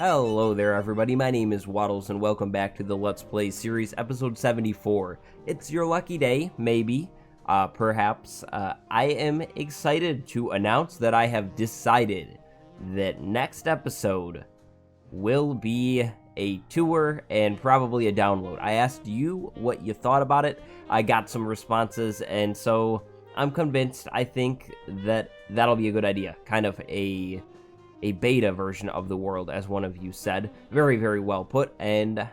Hello there everybody, my name is Waddles and welcome back to the Let's Play series episode 74. It's your lucky day, maybe, perhaps. I am excited to announce that I have decided that next episode will be a tour and probably a download. I asked you what you thought about it, I got some responses, and so I'm convinced. I think that that'll be a good idea, kind of a beta version of the world, as one of you said. Very, very well put. And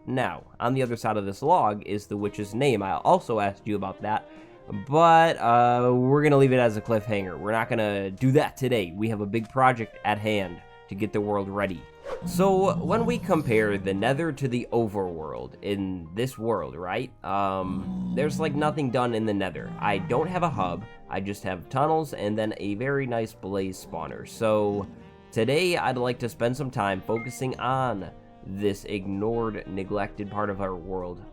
now, on the other side of this log is the witch's name. I also asked you about that, but we're going to leave it as a cliffhanger. We're not going to do that today. We have a big project at hand to get the world ready. So, when we compare the Nether to the overworld in this world, right, there's like nothing done in the Nether. I don't have a hub. I just have tunnels and then a very nice blaze spawner. So today, I'd like to spend some time focusing on this ignored, neglected part of our world.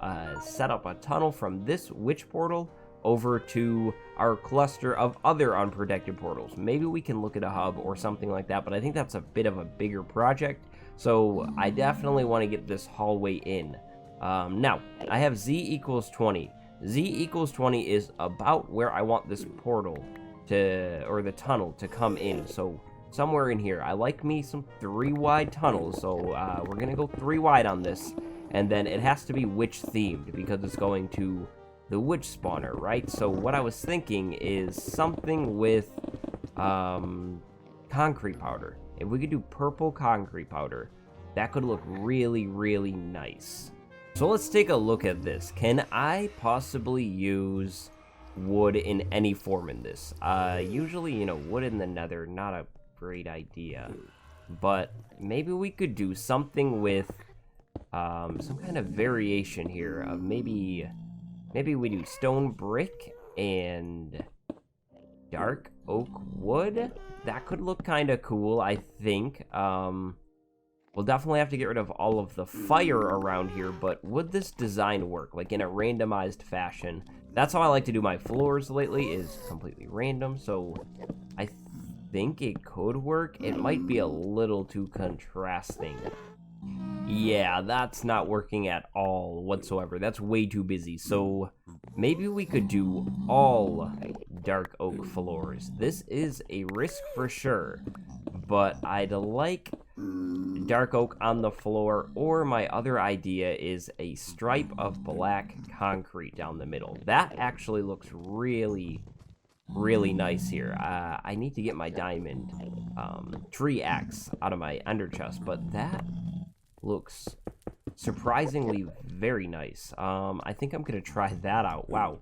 Set up a tunnel from this witch portal over to our cluster of other unprotected portals. Maybe we can look at a hub or something like that, but I think that's a bit of a bigger project. So I definitely want to get this hallway in. Now, I have Z equals 20. Z equals 20 is about where I want this portal to, or the tunnel to come in. So somewhere in here. I like me some 3 wide tunnels, so we're gonna go 3 wide on this, and then it has to be witch themed because it's going to the witch spawner, right? So what I was thinking is something with concrete powder. If we could do purple concrete powder, that could look really, really nice. So let's take a look at this. Can I possibly use wood in any form in this? Usually, you know, wood in the Nether, not a great idea, but maybe we could do something with some kind of variation here of maybe we do stone brick and dark oak wood. That could look kind of cool, I think. We'll definitely have to get rid of all of the fire around here, but would this design work, like in a randomized fashion? That's how I like to do my floors lately, is completely random, so I think it could work. It might be a little too contrasting. Yeah, that's not working at all whatsoever. That's way too busy. So maybe we could do all dark oak floors. This is a risk for sure, but I'd like dark oak on the floor, or my other idea is a stripe of black concrete down the middle. That actually looks really nice here. I need to get my diamond tree axe out of my ender chest, but that looks surprisingly very nice. I think I'm gonna try that out. Wow.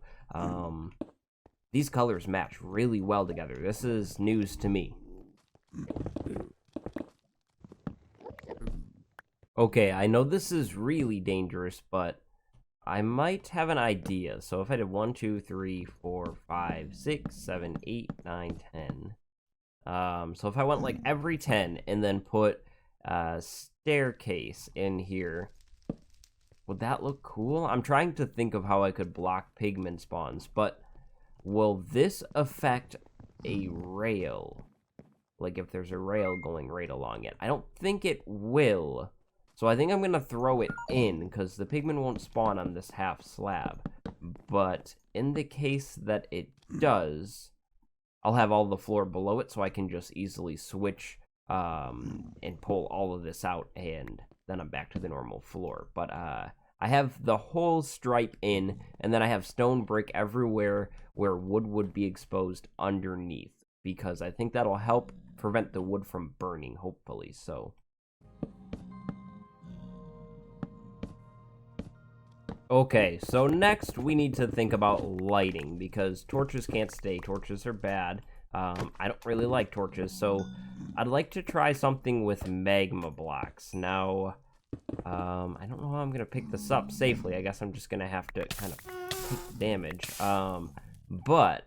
These colors match really well together. This is news to me. Okay, I know this is really dangerous, but I might have an idea. So if I did 1, 2, 3, 4, 5, 6, 7, 8, 9, 10. So if I went like every 10 and then put a staircase in here, would that look cool? I'm trying to think of how I could block pigman spawns, but will this affect a rail? Like if there's a rail going right along it? I don't think it will. So I think I'm going to throw it in, because the pigmen won't spawn on this half slab. But in the case that it does, I'll have all the floor below it, so I can just easily switch and pull all of this out, and then I'm back to the normal floor. But I have the whole stripe in, and then I have stone brick everywhere where wood would be exposed underneath, because I think that'll help prevent the wood from burning, hopefully. So okay, so next we need to think about lighting, because torches can't stay. Torches are bad. I don't really like torches, so I'd like to try something with magma blocks. Now, I don't know how I'm going to pick this up safely. I guess I'm just going to have to kind of take damage. But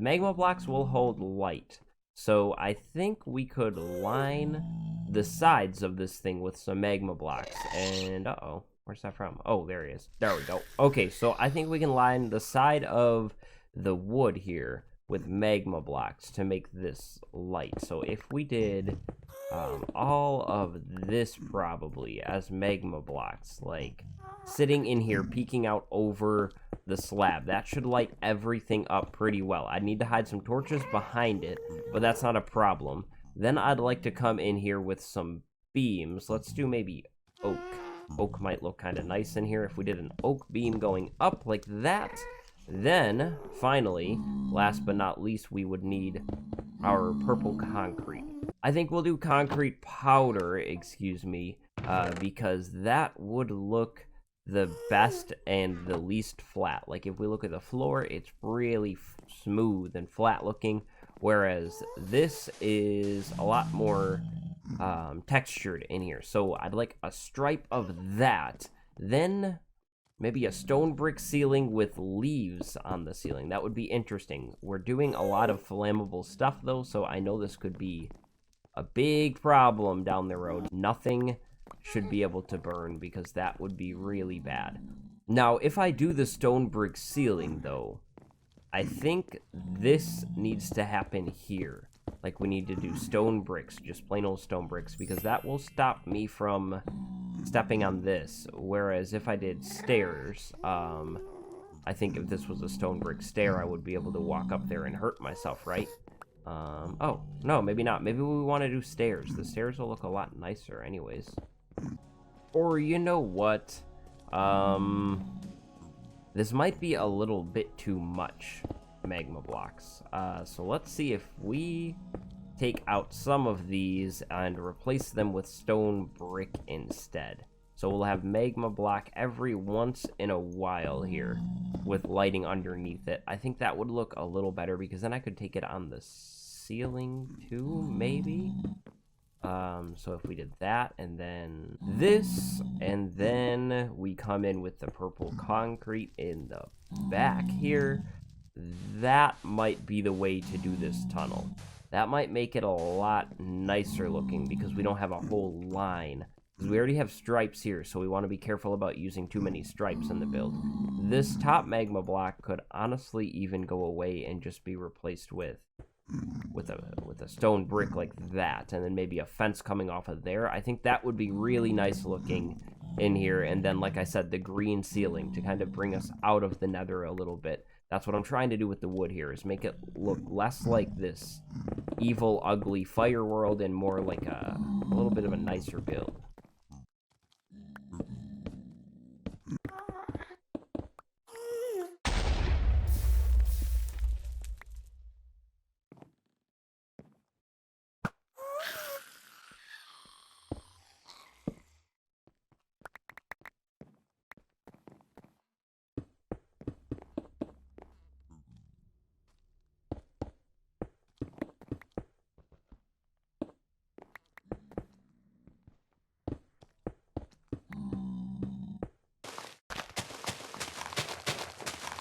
magma blocks will hold light. So I think we could line the sides of this thing with some magma blocks. And, uh-oh. Where's that from? Oh, there he is. There we go. Okay, so I think we can line the side of the wood here with magma blocks to make this light. So if we did all of this probably as magma blocks, like sitting in here, peeking out over the slab. That should light everything up pretty well. I'd need to hide some torches behind it, but that's not a problem. Then I'd like to come in here with some beams. Let's do maybe oak. Oak might look kind of nice in here if we did an oak beam going up like that. Then, finally, last but not least, we would need our purple concrete. I think we'll do concrete powder, because that would look the best and the least flat. Like, if we look at the floor, it's really smooth and flat looking, whereas this is a lot more textured in here. So I'd like a stripe of that. Then maybe a stone brick ceiling with leaves on the ceiling. That would be interesting. We're doing a lot of flammable stuff, though, so I know this could be a big problem down the road. Nothing should be able to burn, because that would be really bad. Now, if I do the stone brick ceiling, though, I think this needs to happen here. Like, we need to do stone bricks, just plain old stone bricks, because that will stop me from stepping on this. Whereas if I did stairs, I think if this was a stone brick stair, I would be able to walk up there and hurt myself, right? Oh, no, maybe not. Maybe we want to do stairs. The stairs will look a lot nicer anyways. Or, you know what? This might be a little bit too much magma blocks. So let's see if we take out some of these and replace them with stone brick instead. So we'll have magma block every once in a while here with lighting underneath it. I think that would look a little better, because then I could take it on the ceiling too, maybe. So if we did that, and then this, and then we come in with the purple concrete in the back here, that might be the way to do this tunnel. That might make it a lot nicer looking, because we don't have a whole line. Because we already have stripes here, so we want to be careful about using too many stripes in the build. This top magma block could honestly even go away and just be replaced with a stone brick like that, and then maybe a fence coming off of there. I think that would be really nice looking in here. And then, like I said, the green ceiling to kind of bring us out of the nether a little bit. That's what I'm trying to do with the wood here, is make it look less like this evil, ugly fire world and more like a little bit of a nicer build.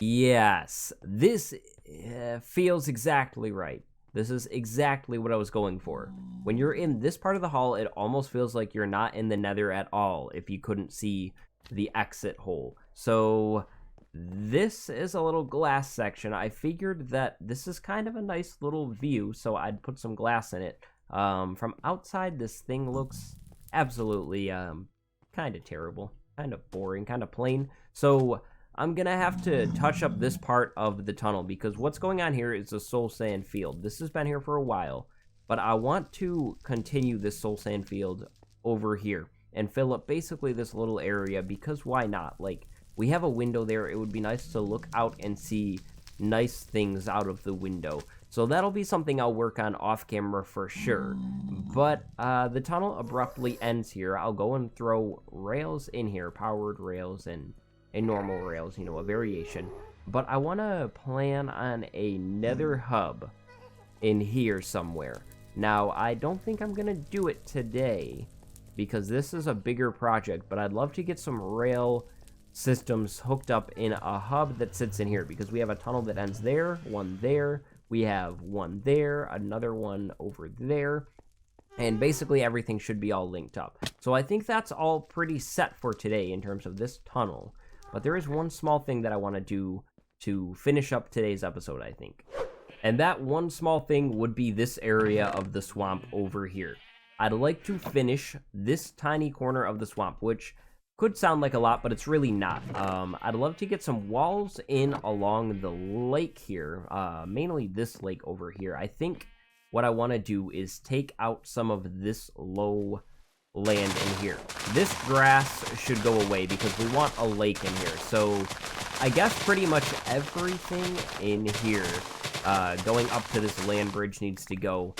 Yes, this feels exactly right. This is exactly what I was going for. When you're in this part of the hall, it almost feels like you're not in the nether at all if you couldn't see the exit hole. So this is a little glass section. I figured that this is kind of a nice little view, so I'd put some glass in it. From outside, this thing looks absolutely kind of terrible, kind of boring, kind of plain. So I'm gonna have to touch up this part of the tunnel, because what's going on here is a soul sand field. This has been here for a while, but I want to continue this soul sand field over here and fill up basically this little area, because why not? Like, we have a window there. It would be nice to look out and see nice things out of the window. So that'll be something I'll work on off camera for sure. But the tunnel abruptly ends here. I'll go and throw rails in here, powered rails and normal rails, you know, a variation. But I want to plan on a nether hub in here somewhere. Now, I don't think I'm going to do it today, because this is a bigger project, but I'd love to get some rail systems hooked up in a hub that sits in here, because we have a tunnel that ends there, one there, we have one there, another one over there, and basically everything should be all linked up. So I think that's all pretty set for today in terms of this tunnel. But there is one small thing that I want to do to finish up today's episode, I think. And that one small thing would be this area of the swamp over here. I'd like to finish this tiny corner of the swamp, which could sound like a lot, but it's really not. I'd love to get some walls in along the lake here, mainly this lake over here. I think what I want to do is take out some of this low land in here. This grass should go away because we want a lake in here. So I guess pretty much everything in here going up to this land bridge needs to go.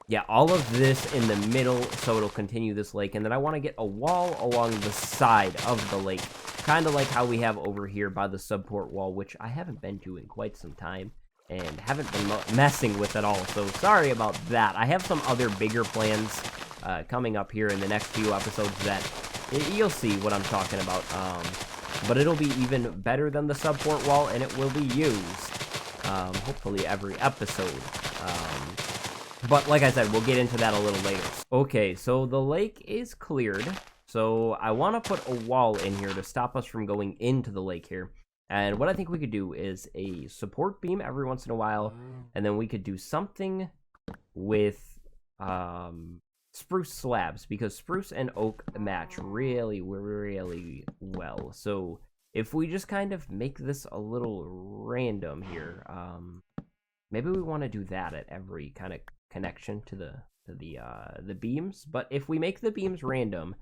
Yeah, all of this in the middle, so it'll continue this lake. And then I want to get a wall along the side of the lake, kind of like how we have over here by the subport wall, which I haven't been to in quite some time and haven't been messing with at all. So sorry about that. I have some other bigger plans coming up here in the next few episodes that you'll see what I'm talking about. But it'll be even better than the subport wall, and it will be used hopefully every episode. But like I said, we'll get into that a little later. Okay, so the lake is cleared. So I want to put a wall in here to stop us from going into the lake here. And what I think we could do is a support beam every once in a while. And then we could do something with spruce slabs, because spruce and oak match really, really well. So if we just kind of make this a little random here, maybe we want to do that at every kind of connection to the beams. But if we make the beams random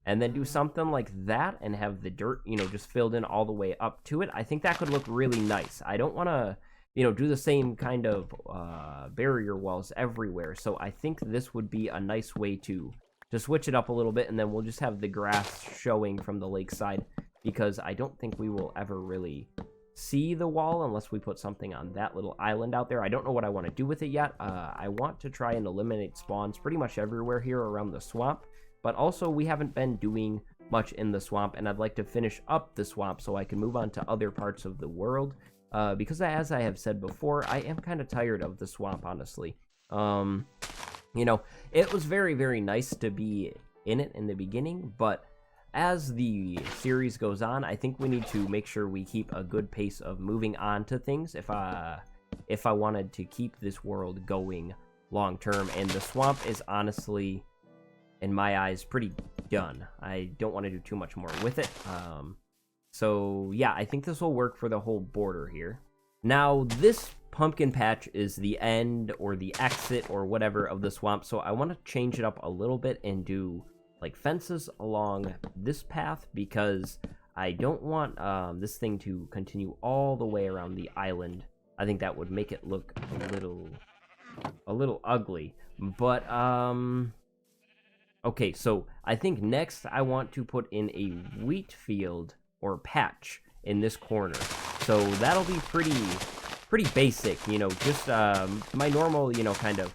and then do something like that and have the dirt, just filled in all the way up to it, I think that could look really nice. I don't want to, do the same kind of barrier walls everywhere. So I think this would be a nice way to switch it up a little bit, and then we'll just have the grass showing from the lakeside, because I don't think we will ever really see the wall unless we put something on that little island out there. I don't know what I want to do with it yet. I want to try and eliminate spawns pretty much everywhere here around the swamp, but also we haven't been doing much in the swamp, and I'd like to finish up the swamp so I can move on to other parts of the world, because as I have said before, I am kind of tired of the swamp, honestly. It was very, very nice to be in it in the beginning, but as the series goes on, I think we need to make sure we keep a good pace of moving on to things if I wanted to keep this world going long term. And the swamp is honestly, in my eyes, pretty done. I don't want to do too much more with it. So yeah, I think this will work for the whole border here. Now, this pumpkin patch is the end or the exit or whatever of the swamp, so I want to change it up a little bit and do like fences along this path, because I don't want this thing to continue all the way around the island. I think that would make it look a little ugly. But okay, so I think next I want to put in a wheat field or patch in this corner. So that'll be pretty basic, just my normal, kind of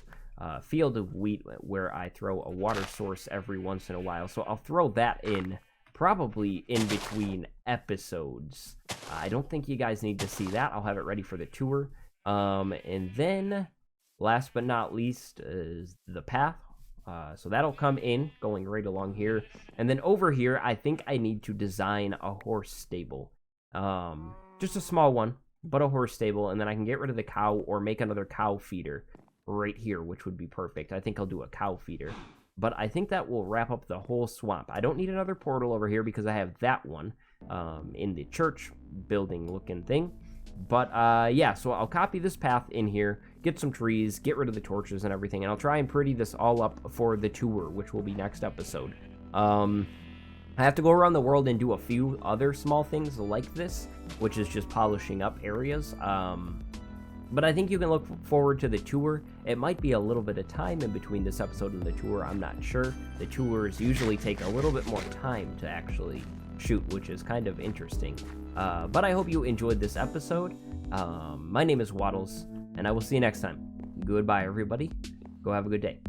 field of wheat where I throw a water source every once in a while. So I'll throw that in probably in between episodes. I don't think you guys need to see that. I'll have it ready for the tour. And then last but not least is the path. So that'll come in going right along here. And then over here, I think I need to design a horse stable. Just a small one, but a horse stable. And then I can get rid of the cow or make another cow feeder right here, which would be perfect. I think I'll do a cow feeder, but I think that will wrap up the whole swamp. I don't need another portal over here because I have that one in the church building looking thing. But yeah, so I'll copy this path in here, get some trees, get rid of the torches and everything, and I'll try and pretty this all up for the tour, which will be next episode. I have to go around the world and do a few other small things like this, which is just polishing up areas. But I think you can look forward to the tour. It might be a little bit of time in between this episode and the tour, I'm not sure. The tours usually take a little bit more time to actually shoot, which is kind of interesting. But I hope you enjoyed this episode. My name is Waddles, and I will see you next time. Goodbye, everybody. Go have a good day.